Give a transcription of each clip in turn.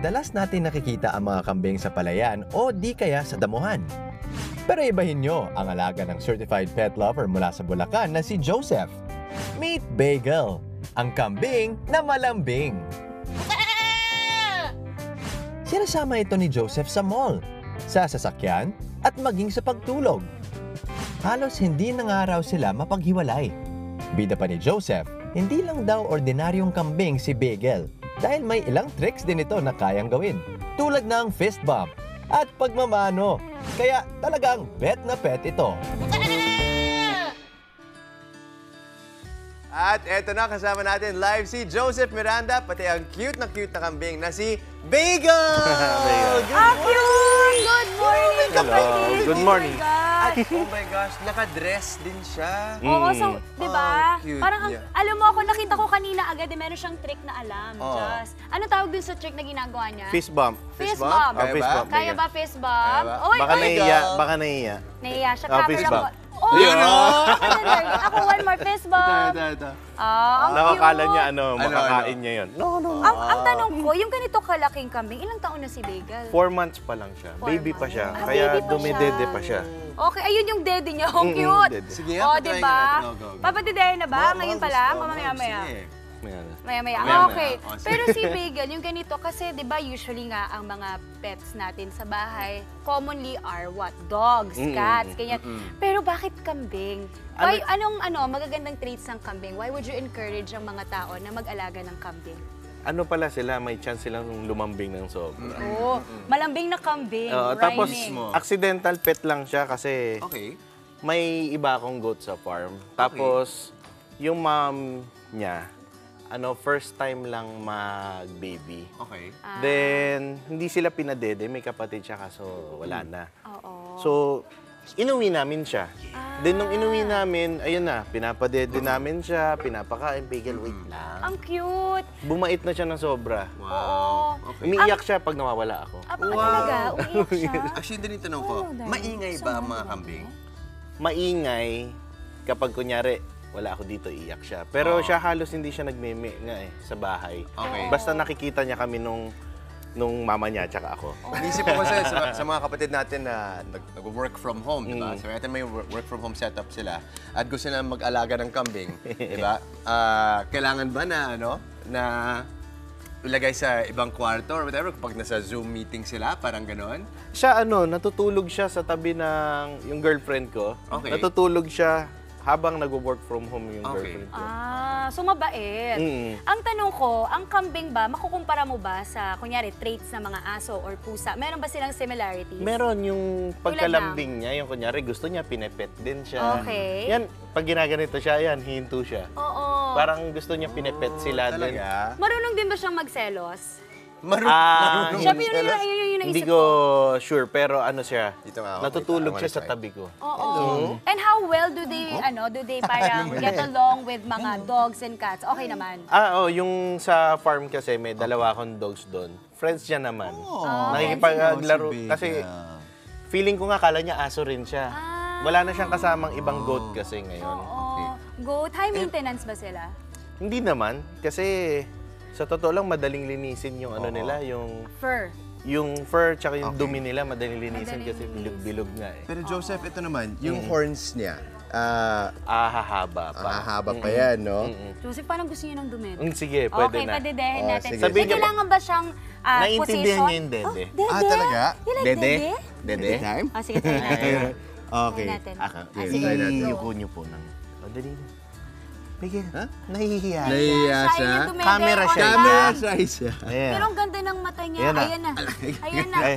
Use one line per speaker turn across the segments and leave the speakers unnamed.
madalas natin nakikita ang mga kambing sa palayan o di kaya sa damuhan. Pero ibahin nyo ang alaga ng certified pet lover mula sa Bulacan na si Joseph. Meet Bagel, ang kambing na malambing. Sinasama ito ni Joseph sa mall, sa sasakyan at maging sa pagtulog. Halos hindi na nga raw sila mapaghiwalay. Bida pa ni Joseph, hindi lang daw ordinaryong kambing si Bagel dahil may ilang tricks din ito na kayang gawin. Tulad ng fist bump at pagmamano. Kaya talagang pet na pet ito. At eto na, kasama natin live si Joseph Miranda, pati ang cute na kambing na si Bagel!
Cute! Good morning, kapatid!
Good morning.
At oh my gosh, naka-dress din siya.
Oo, so, di ba?
Cute
Parang,
niya.
alam mo ako, nakita ko kanina agad, meron siyang trick na alam. Just, ano tawag dun sa trick na ginagawa niya?
Fist bump.
Fist
bump?
bump.
Kaya
fist
ba?
bump.
Kaya ba fist bump?
Kaya ba?
Oy,
Baka
oy!
nahiya. Baka nahiya.
Nahiya siya.
Fist
Camera
bump.
ko. Oh,
Yun, oh.
Ako, one more fist bump.
Ito.
Ah, ang
Nakakala
cute.
niya makakain niya yun. No.
Ang tanong ko, yung ganito kalaking kambing, ilang taon na si Bagel?
4 months pa lang siya.
4
Baby pa
months.
siya.
Ah,
Kaya
baby pa
dumidede
siya.
pa siya.
Okay, ayun yung dede niya. Ang cute.
dede.
Sige,
Oh,
patry
diba?
natin. Go.
Papadidehin na ba? Ngayon pa lang? O mamaya-maya? Maya-maya.
Maya-maya.
Okay.
Oh, sige.
Pero si Bagel, yung ganito, kasi di ba usually nga ang mga pets natin sa bahay, commonly are what? Dogs, cats, ganyan. Pero bakit kambing? Why, anong magagandang traits ng kambing? Why would you encourage ang mga tao na mag-alaga ng kambing?
Ano pala sila, may chance silang lumambing ng sobra.
Oo, malambing na kambing,
Tapos,
rhyming.
accidental pet lang siya kasi
Okay.
may iba akong goat sa farm. Tapos, yung mom niya, first time lang mag-baby.
Okay.
Then, hindi sila pinadede. May kapatid siya kaso wala na.
Oo.
So, inuwi namin siya. Then, nung inuwi namin, ayun na, pinapadede namin siya, pinapakain, Bagel, wait lang.
Ang cute.
Bumait na siya ng sobra.
Oo.
Umiiyak siya pag nawawala ako.
Talaga, umiyak siya.
Actually, din yung tanong ko,
darling.
maingay ba ang mga kambing?
Maingay, kapag kunyari, wala ako dito, iiyak siya. Pero siya halos hindi siya nagmeme nga sa bahay.
Okay.
Basta nakikita niya kami nung mama niya tsaka ako.
Naisip ko kasi sa mga kapatid natin na nag-work from home, di ba? So, natin may work from home setup sila at gusto na mag-alaga ng kambing, di ba? Kailangan ba na ilagay sa ibang kwarto or whatever kapag nasa Zoom meeting sila, parang gano'n?
Siya natutulog siya sa tabi ng yung girlfriend ko.
Okay.
Natutulog siya habang nag-work from home yung girlfriend ko.
So mabait. Ang tanong ko, ang kambing ba, makukumpara mo ba sa, kunyari, traits ng mga aso or pusa? Meron ba silang similarities?
Meron yung pagkalambing niya, yung kunyari gusto niya, pinepet din siya.
Okay.
Yan, pag ginaganito siya, yan, hinto siya.
Oo.
Parang gusto niya pinepet sila din.
Talaga?
Marunong din ba siyang magselos?
Marunong
Siya,
magselos?
yun yung
Hindi
naisip
ko
ko.
sure, pero siya,
Dito nga ako,
natutulog
wait,
siya
I
sa
wanna try.
tabi ko.
Oo. And how well do they parang get along with mga dogs and cats? Okay naman.
Yung sa farm kasi, may dalawa akong dogs doon. Friends niya naman. Nakikipaglaro. Kasi feeling ko nga, kala niya aso rin siya. Wala na siyang kasamang ibang goat kasi ngayon.
Oo. Goat, high maintenance ba sila?
Hindi naman, kasi sa totoo lang, madaling linisin yung nila,
Fur.
yung fur tsaka yung dumi nila, madaling linisin
Madaling
kasi bilog-bilog nga eh.
Pero Joseph, ito naman, yung horns niya,
Hahaba pa.
hahaba pa yan, no?
Joseph, parang gusto niyo ng dumi?
Sige, pwede
Okay,
na.
padedehin natin.
sige.
So,
Sabihin niyo
kailangan ba siyang
Naiintindihan
position?
niya yung dede.
Dede?
Talaga?
You like dede?
Dede? Time?
Sige, try natin.
Okay.
Try natin.
Sige, try natin.
Iyuko niyo po ng... Dali na. Bigyan. Nahihiya.
Nahihiya
Siya,
siya?
ayun yung dumede.
Camera siya.
Camera size siya.
Ayan.
Pero ang ganda ng mata niya.
Ayan na.
Ayan na. Ayan na.
Ay.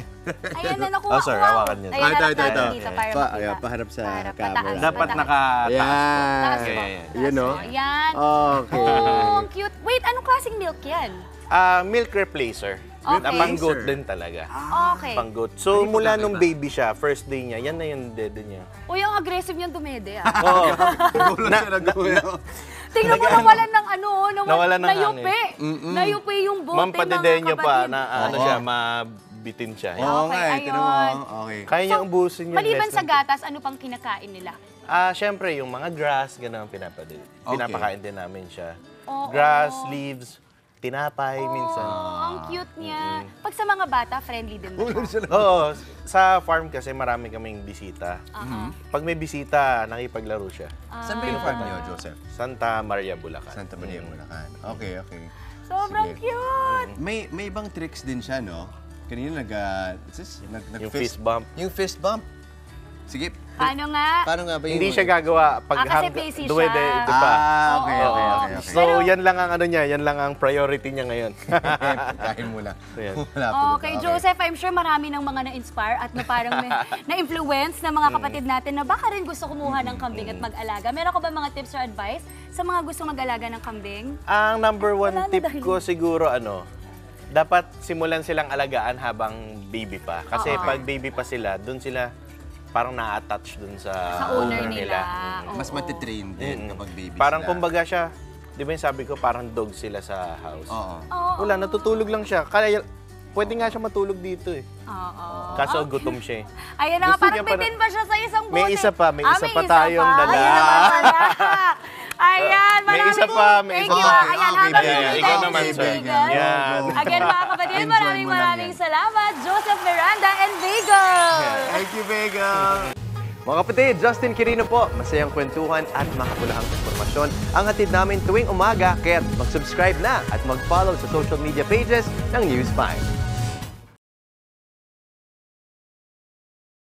Ayan na, nakuha.
Sorry, hawakan niyo.
Ayan, harap
Ito.
natin dito para makita.
Paharap sa
Harap,
camera.
pataas,
Dapat
pataas.
nakataas.
Taas
Yan.
po.
Yan.
Yan, no?
Ayan.
Okay.
Oh, ang cute. Wait, anong klaseng milk yan?
Milk replacer.
Okay.
Pang-goat din talaga.
Okay.
Pang-goat. So, mula nung baby siya, first day niya, yan na yung dede niya.
Uy, ang aggressive niyang dumede ah.
Oo.
Tingnan mo, nawalan ng
Nawalan ng
nayupi. Nayupi yung bote
Ma'am,
ng
padedehin
mga
niyo pa
kapatid.
na siya, mabitin siya.
Oo
Okay,
nga,
ayun.
tinan mo. Okay.
Kaya niya ubusin yung
Maliban
less
sa
than-
gatas, ano pang kinakain nila?
Siyempre, yung mga grass, gano'n
Okay.
pinapakain din namin siya.
Oo.
Grass, leaves, tinapay minsan.
Ang cute niya. Pag sa mga bata, friendly din ba siya?
Oo, sa farm kasi marami kaming bisita. Pag may bisita, nakipaglaro siya.
Saan ba yung farm niyo, Joseph?
Santa Maria, Bulacan.
Santa Maria, Bulacan. Okay, okay.
Sobrang
Sige.
cute!
May ibang tricks din siya, no? Kanina
Yung fist bump.
Yung fist bump. Sige.
Paano nga?
Paano nga ba yung...
Hindi siya gagawa pag
kasi busy siya.
duwede, di ba?
Okay,
Oo.
okay, okay.
So, yan lang ang ano niya, yan lang ang priority niya ngayon.
Pagkain muna.
Ayan.
Okay, Joseph, I'm sure marami ng mga na-inspire at na parang na-influence ng mga kapatid natin na baka rin gusto kumuha ng kambing at mag-alaga. Meron ka ba mga tips or advice sa mga gusto mag-alaga ng kambing?
Ang number one
Wala na
tip
dahil-
ko siguro, dapat simulan silang alagaan habang baby pa. Kasi pag baby pa sila, dun sila parang na-attach dun sa
owner
nila.
nila.
Mas matitrain din kapag baby
Parang
sila.
kumbaga siya, di ba yung sabi ko, parang dog sila sa house.
Oo.
Wala, natutulog lang siya. Kaya pwede nga siya matulog dito eh.
Oo.
Kaso gutom siya eh.
Ayun na nga,
Gusto
parang
niya
bitin pa siya sa isang bote.
May isa pa, may isa pa
may
tayong dala.
Ayun naman pala. Ayan,
May
marami
isa pa, may
Thank
isa
you.
pa.
Ayan,
Okay,
habang
baby.
hinihintay
Ikaw
yung
naman, sir.
kaibigan.
Yan.
Again, mga kapatid,
Enjoy
maraming
mo lang
maraming
yan.
salamat. Joseph Miranda and Vigo.
Thank you, Vega.
Mga kapatid, Justin Quirino po. Masayang kwentuhan at makapulahang informasyon ang hatid namin tuwing umaga. Kaya mag-subscribe na at mag-follow sa social media pages ng News 5.